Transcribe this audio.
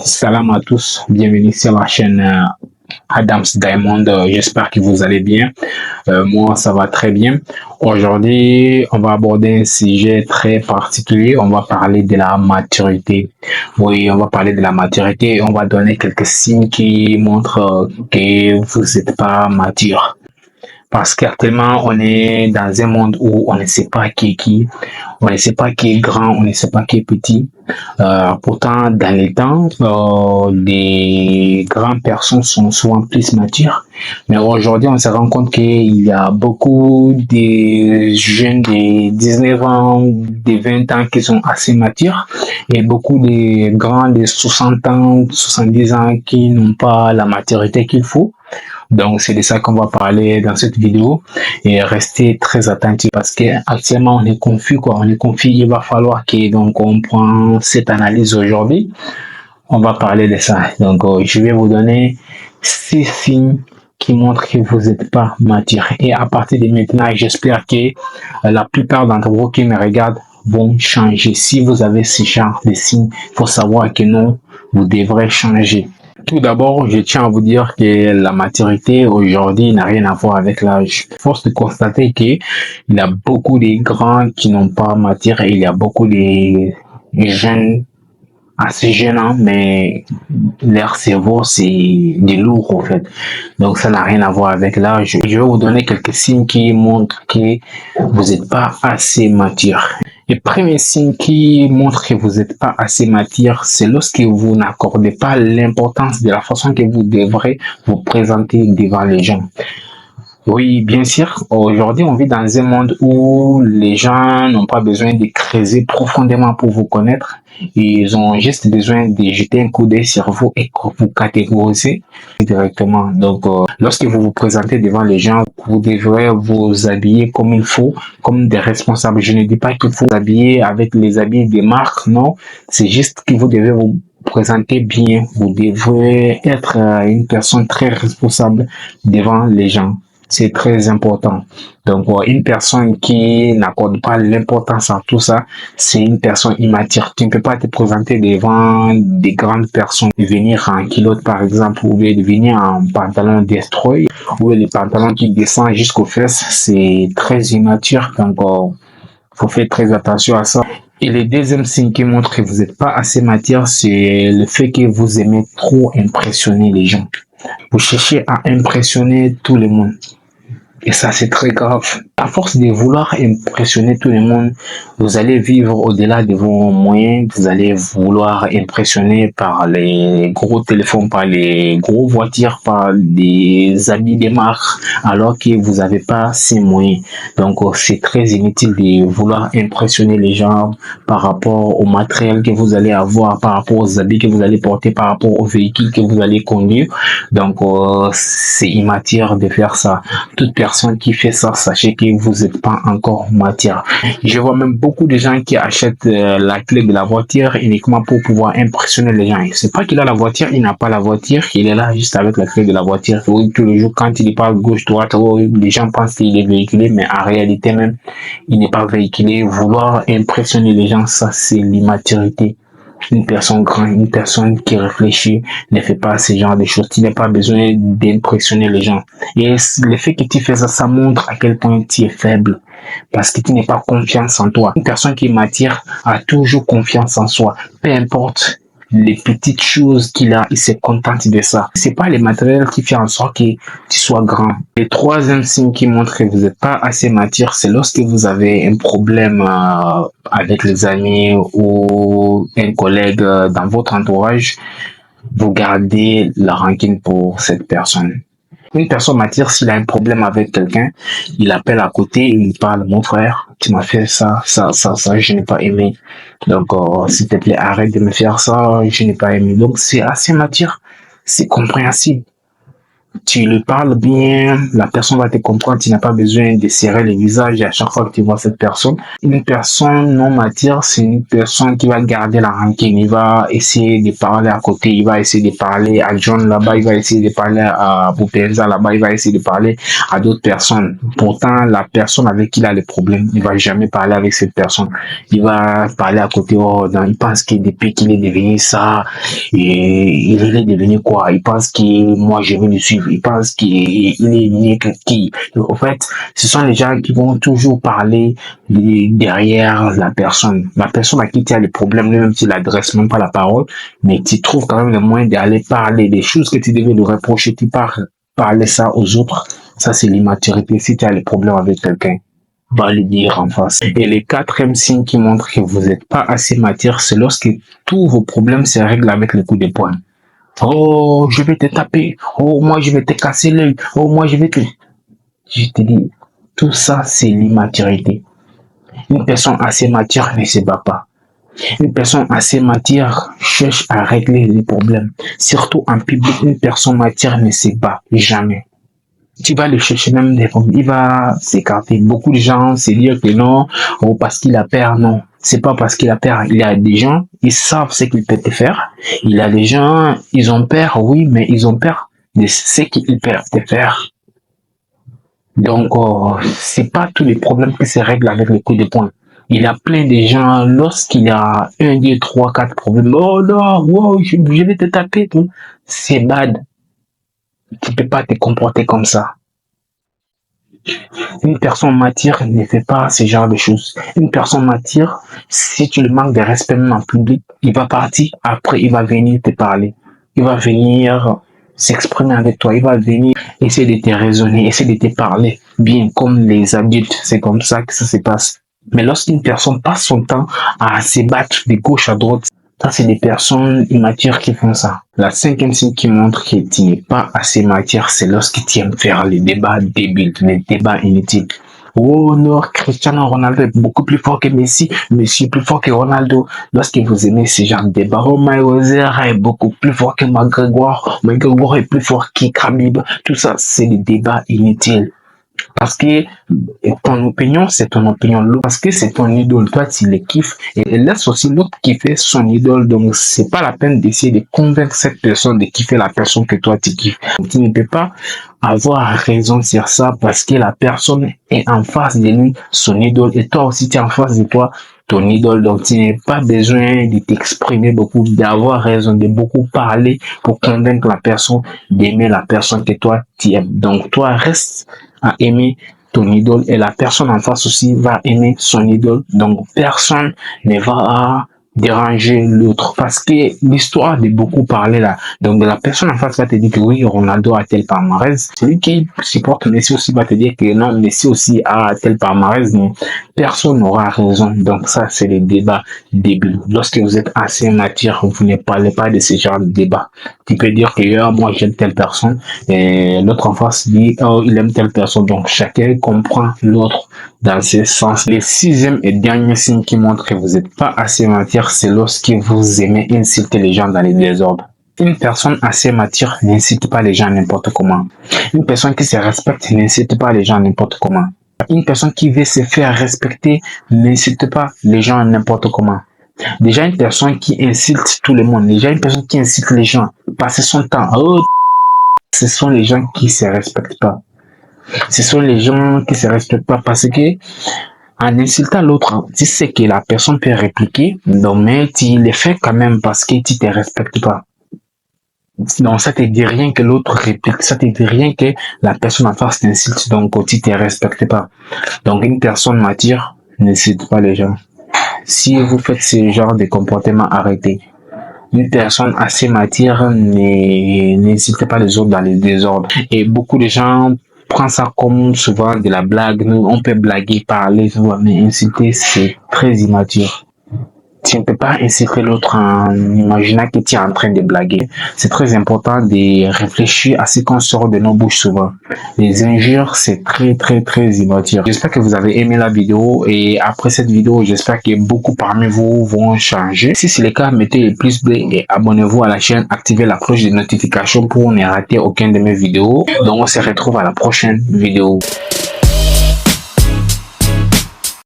Salam à tous, bienvenue sur la chaîne Adams Diamond. J'espère que vous allez bien. Moi, ça va très bien. Aujourd'hui, on va aborder un sujet très particulier. On va parler de la maturité. Oui, on va parler de la maturité. On va donner quelques signes qui montrent que vous n'êtes pas mature. Parce qu'actuellement, on est dans un monde où on ne sait pas qui est qui, on ne sait pas qui est grand, on ne sait pas qui est petit. Pourtant, dans les temps, les grandes personnes sont souvent plus matures. Mais aujourd'hui, on se rend compte qu'il y a beaucoup de jeunes de 19 ans, de 20 ans qui sont assez matures et beaucoup de grands de 60 ans, 70 ans qui n'ont pas la maturité qu'il faut. Donc, c'est de ça qu'on va parler dans cette vidéo et restez très attentifs parce qu'actuellement, on est confus, quoi. On est confus. Il va falloir qu'on prend cette analyse aujourd'hui. On va parler de ça. Donc, je vais vous donner 6 signes qui montrent que vous n'êtes pas mature. Et à partir de maintenant, j'espère que la plupart d'entre vous qui me regardent vont changer. Si vous avez ce genre de signes, il faut savoir que non, vous devrez changer. Tout d'abord, je tiens à vous dire que la maturité aujourd'hui n'a rien à voir avec l'âge. Force de constater qu'il y a beaucoup de grands qui n'ont pas mature et il y a beaucoup de jeunes assez jeunes, hein, mais leur cerveau c'est du lourd en fait. Donc ça n'a rien à voir avec l'âge. Je vais vous donner quelques signes qui montrent que vous n'êtes pas assez mature. Le premier signe qui montre que vous n'êtes pas assez mature, c'est lorsque vous n'accordez pas l'importance de la façon que vous devrez vous présenter devant les gens. Oui, bien sûr, aujourd'hui on vit dans un monde où les gens n'ont pas besoin de creuser profondément pour vous connaître. Ils ont juste besoin de jeter un coup d'œil sur vous et vous catégoriser directement. Donc, lorsque vous vous présentez devant les gens, vous devrez vous habiller comme il faut, comme des responsables. Je ne dis pas qu'il faut vous habiller avec les habits des marques, non. C'est juste que vous devez vous présenter bien. Vous devrez être une personne très responsable devant les gens. C'est très important. Donc, une personne qui n'accorde pas l'importance à tout ça, c'est une personne immature. Tu ne peux pas te présenter devant des grandes personnes, venir en culotte par exemple, ou bien venir en pantalon destroy, ou les pantalons qui descendent jusqu'aux fesses. C'est très immature. Donc, faut faire très attention à ça. Et le deuxième signe qui montre que vous n'êtes pas assez mature, c'est le fait que vous aimez trop impressionner les gens. Vous cherchez à impressionner tout le monde. Et ça, c'est très grave. À force de vouloir impressionner tout le monde, vous allez vivre au-delà de vos moyens. Vous allez vouloir impressionner par les gros téléphones, par les gros voitures, par des habits de marque, alors que vous n'avez pas ces moyens. Donc, c'est très inutile de vouloir impressionner les gens par rapport au matériel que vous allez avoir, par rapport aux habits que vous allez porter, par rapport au véhicule que vous allez conduire. Donc, c'est immature de faire ça. Toute personne qui fait ça, sachez que vous n'êtes pas encore mature. Je vois même beaucoup de gens qui achètent la clé de la voiture uniquement pour pouvoir impressionner les gens. C'est pas qu'il a la voiture, il n'a pas la voiture, il est là juste avec la clé de la voiture. Oui, tous les jours, quand il parle gauche-droite, les gens pensent qu'il est véhiculé, mais en réalité même, il n'est pas véhiculé. Vouloir impressionner les gens, ça c'est l'immaturité. Une personne grande, une personne qui réfléchit ne fait pas ce genre de choses. Tu n'as pas besoin d'impressionner les gens. Et le fait que tu fais ça, ça montre à quel point tu es faible. Parce que tu n'as pas confiance en toi. Une personne qui m'attire a toujours confiance en soi. Peu importe les petites choses qu'il a, il se contente de ça. C'est pas les matériels qui font en sorte que tu sois grand. Le troisième signe qui montre que vous n'êtes pas assez mature, c'est lorsque vous avez un problème avec les amis ou un collègue dans votre entourage, vous gardez la rancune pour cette personne. Une personne mature, s'il a un problème avec quelqu'un, il appelle à côté, il parle, mon frère, tu m'as fait ça, je n'ai pas aimé. Donc, s'il te plaît, arrête de me faire ça, je n'ai pas aimé. Donc, c'est assez mature, c'est compréhensible. tu lui parles bien, la personne va te comprendre, tu n'as pas besoin de serrer le visage à chaque fois que tu vois cette personne. Une personne non matière, c'est une personne qui va garder la rancune, il va essayer de parler à côté, il va essayer de parler à John là-bas, il va essayer de parler à Boupelza là-bas, il va essayer de parler à d'autres personnes. Pourtant, la personne avec qui il a le problème, il va jamais parler avec cette personne. Il va parler à côté, oh, non, il pense que depuis qu'il est devenu ça, et il est devenu quoi? Il pense que moi je vais le suivre. Il pense qu'il est mieux que qui. En fait, ce sont les gens qui vont toujours parler derrière la personne. La personne à qui tu as le problème, même s'il n'adresse même pas la parole, mais tu trouves quand même le moyen d'aller parler des choses que tu devais lui reprocher. Tu pars parler ça aux autres. Ça, c'est l'immaturité. Si tu as le problème avec quelqu'un, va le dire en face. Et le quatrième signe qui montre que vous n'êtes pas assez mature, c'est lorsque tous vos problèmes se règlent avec le coup de poing. Oh, je vais te taper. Oh, moi, je vais te casser l'œil. Oh, moi, je vais te... Je te dis, tout ça, c'est l'immaturité. Une personne assez mature ne se bat pas. Une personne assez mature cherche à régler les problèmes. Surtout en public, une personne mature ne se bat jamais. Tu vas le chercher même des fois, il va s'écarter. Beaucoup de gens se disent que non, ou parce qu'il a peur, non. C'est pas parce qu'il a peur. Il y a des gens, ils savent ce qu'ils peuvent te faire. Il y a des gens, ils ont peur, oui, mais ils ont peur de ce qu'ils peuvent te faire. Donc, c'est pas tous les problèmes qui se règlent avec le coup de poing. Il y a plein de gens, lorsqu'il y a 1, 2, 3, 4 problèmes, oh non, wow, je vais te taper, tout. C'est bad. Tu peux pas te comporter comme ça. Une personne mature ne fait pas ce genre de choses. Une personne mature, si tu le manques de respect même en public, il va partir, après il va venir te parler. Il va venir s'exprimer avec toi, il va venir essayer de te raisonner, essayer de te parler bien comme les adultes. C'est comme ça que ça se passe. Mais lorsqu'une personne passe son temps à se battre de gauche à droite, ça, c'est des personnes immatures qui font ça. La cinquième signe qui montre que tu n'es pas assez mature, c'est lorsque tu aimes faire les débats débiles, les débats inutiles. Oh non, Cristiano Ronaldo est beaucoup plus fort que Messi, Messi est plus fort que Ronaldo. Lorsque vous aimez ce genre de débat, oh Mayweather est beaucoup plus fort que McGregor, McGregor est plus fort que Khabib. Tout ça, c'est des débats inutiles. Parce que ton opinion, c'est ton opinion. Parce que c'est ton idole. Toi, tu le kiffes. Et laisse aussi l'autre kiffer son idole. Donc, c'est pas la peine d'essayer de convaincre cette personne de kiffer la personne que toi, tu kiffes. Tu ne peux pas avoir raison sur ça parce que la personne est en face de lui, son idole. Et toi aussi, tu es en face de toi, ton idole. Donc, tu n'as pas besoin de t'exprimer beaucoup, d'avoir raison, de beaucoup parler pour convaincre la personne d'aimer la personne que toi, tu aimes. Donc, toi, reste à aimer ton idole et la personne en face aussi va aimer son idole. Donc, personne ne va déranger l'autre parce que l'histoire de beaucoup parler là. Donc, la personne en face va te dire que oui, Ronaldo a tel palmarès. Celui qui supporte Messi aussi va te dire que non, Messi aussi a tel palmarès. Mais personne n'aura raison. Donc, ça, c'est les débats débiles. Lorsque vous êtes assez mature, vous ne parlez pas de ce genre de débat. Tu peux dire que moi, j'aime telle personne et l'autre en face dit, oh, il aime telle personne. Donc, chacun comprend l'autre dans ce sens. Le sixième et dernier signe qui montre que vous n'êtes pas assez mature, c'est lorsque vous aimez insulter les gens dans les désordres. Une personne assez mature n'incite pas les gens n'importe comment. Une personne qui se respecte n'incite pas les gens n'importe comment. Une personne qui veut se faire respecter n'incite pas les gens n'importe comment. Déjà une personne qui insulte tout le monde, déjà une personne qui insulte les gens, passer son temps, oh, ce sont les gens qui se respectent pas. Ce sont les gens qui se respectent pas parce que en insultant l'autre, tu sais que la personne peut répliquer, donc mais tu le fais quand même parce que tu te respectes pas. Donc ça te dit rien que l'autre réplique, ça te dit rien que la personne en face t'insulte, donc tu te respectes pas. Donc une personne mature n'insulte pas les gens. Si vous faites ce genre de comportement, arrêtez. Une personne assez mature n'hésite pas les autres dans les désordres. Et beaucoup de gens prennent ça comme souvent de la blague. Nous, on peut blaguer, parler, mais insulter, c'est très immature. Tu ne peux pas insulter l'autre en imaginant que tu es en train de blaguer. C'est très important de réfléchir à ce qu'on sort de nos bouches souvent. Les injures, c'est très immature. J'espère que vous avez aimé la vidéo et après cette vidéo, j'espère que beaucoup parmi vous vont changer. Si c'est le cas, mettez le pouce bleu et abonnez-vous à la chaîne, activez la cloche de notification pour ne rater aucune de mes vidéos. Donc on se retrouve à la prochaine vidéo.